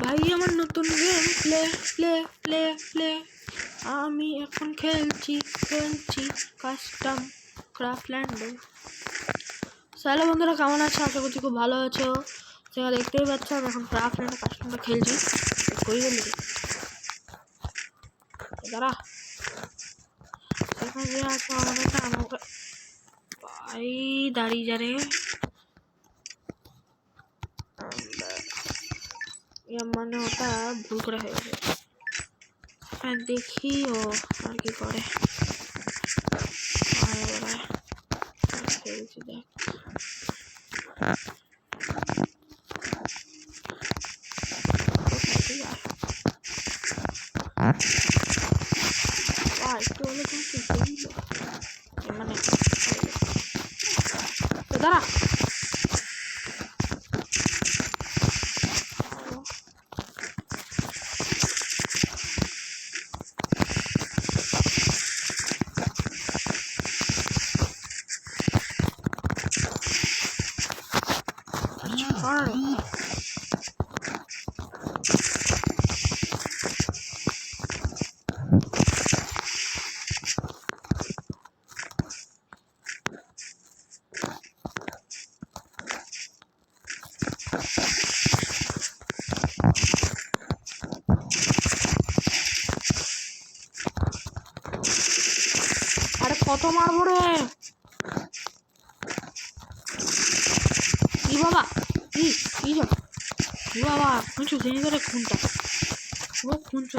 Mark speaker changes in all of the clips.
Speaker 1: ভাই আমার নতুন game play play play play আমি এখন খেলছি কাস্টম ক্রাফল্যান্ডে। হ্যালো বন্ধুরা, কেমন আছো? আশা করছি খুব ভালো আছো। তোমরা দেখতেই পাচ্ছ আমি এখন ক্রাফল্যান্ডে কাস্টমটা খেলছি। কই গেলি দাঁড়া, সেখানে যে আছো আমাদের আমাকে ভাই দাঁড়িয়ে যা রে। মানে ওটা ভুল করে হয়ে গেছে। হ্যাঁ দেখি ও আর কি করে। খেলছি দেখ, একটু হলে মানে দাঁড়া কত মারবো রে। কি বাবা কি বাবা খুঁজছো জেনে ধরে খুনটা ও খুঁজছো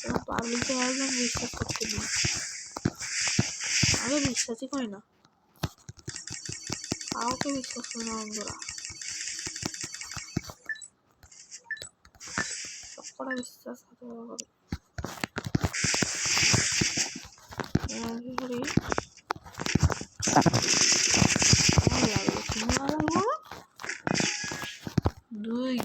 Speaker 1: সব পাবলিকে একদম বিশ্বাস করতে নেই। আগে বিশ্বাসই করি না, কাউকে বিশ্বাস করি না বন্ধুরা। সবকটা বিশ্বাস হতে হবে। দুই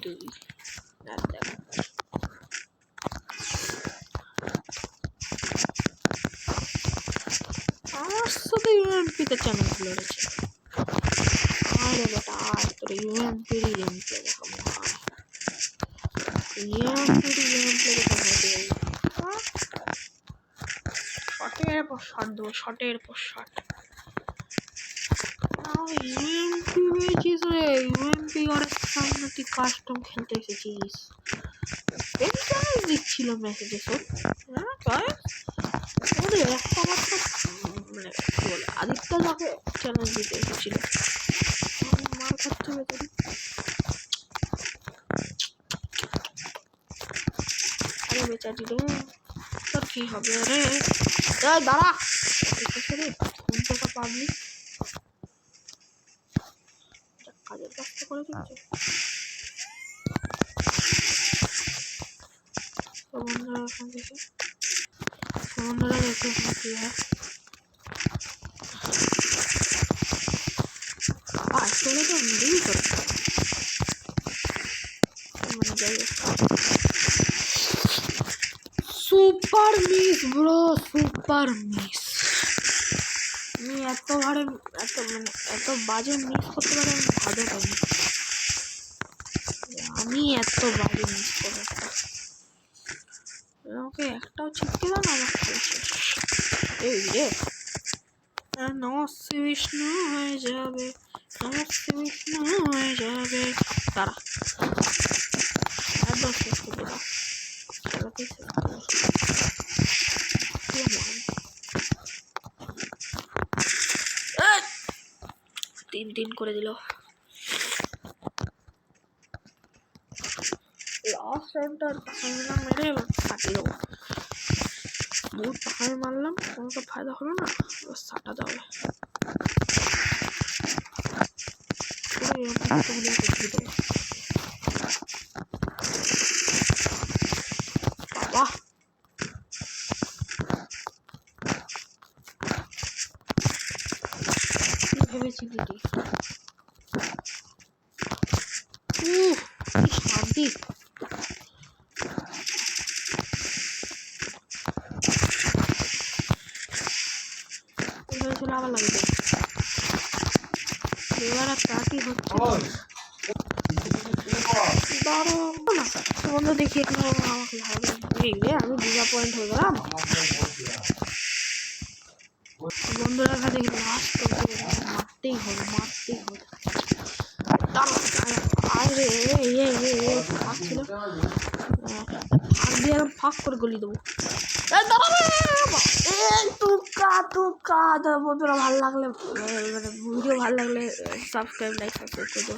Speaker 1: আমার সাথে ইউএমপিতে চ্যানেল খুলে রয়েছে। আরে বেটা আজ তোর ইউএমপির গেমপ্লে দেখাবো। শটের পর শট দেবো, শটের পর শট। ইউএমপি পেয়েছিস রে, ইউএমপি ঘরের সামনে তুই কাস্টম খেলতে এসেছিস। দিচ্ছিল মেসেজে সব একটা মাত্র মানে কি বলে আদিত্য যাকে চ্যালেঞ্জ দিতে এসেছিল। মার খাচ্ছে বেচারি। আরে বেচারি রে, তোর কি হবে রে? দাঁড়া রে, ফোনটা পাবলিক কাজের কাজটা করে দিচ্ছে। বন্ধুরা এখান থেকে বন্ধুরা দেখে কি হয়। চলে তো মেরেই করে মানে যাই super miss bro, super miss. আমি এত ভারে এত বাজে মিস করতে পারি আমি ভাবতে পারি। আমি এত বাজে মিস করে আমাকে একটাও ছিটকে দাও না, আমার এই রে নমস্তে বিষ্ণু হয়ে যাবে, নমস্তে বিষ্ণু হয়ে যাবে। তারা একদম শেষ করে দাও, খেলাতেই শেষ করে তিন করে দিল। লাস্ট টাইমটা মেরে ফাটিয়ে দেবো। বহুত পাহাড়ে মারলাম, কোনো তো ফায়দা হলো না, সাটা দেওয়া বাবা। কি ভেবেছি দিদি শান্তি আবার লাগবে। এবার আর কাটি হচ্ছে দাঁড়াও না বন্ধু দেখি এখানে আমাকে আমি ডিসঅ্যাপয়েন্ট হয়ে গেলাম বন্ধুরা এখানে দেখি মারতেই হবে আরে ফাঁকছিল ফাঁক দিয়ে ফাঁক করে গলি দেবো বন্ধুরা ভালো লাগলে ভিডিও ভালো লাগলে সাবস্ক্রাইব লাইক করে দেবো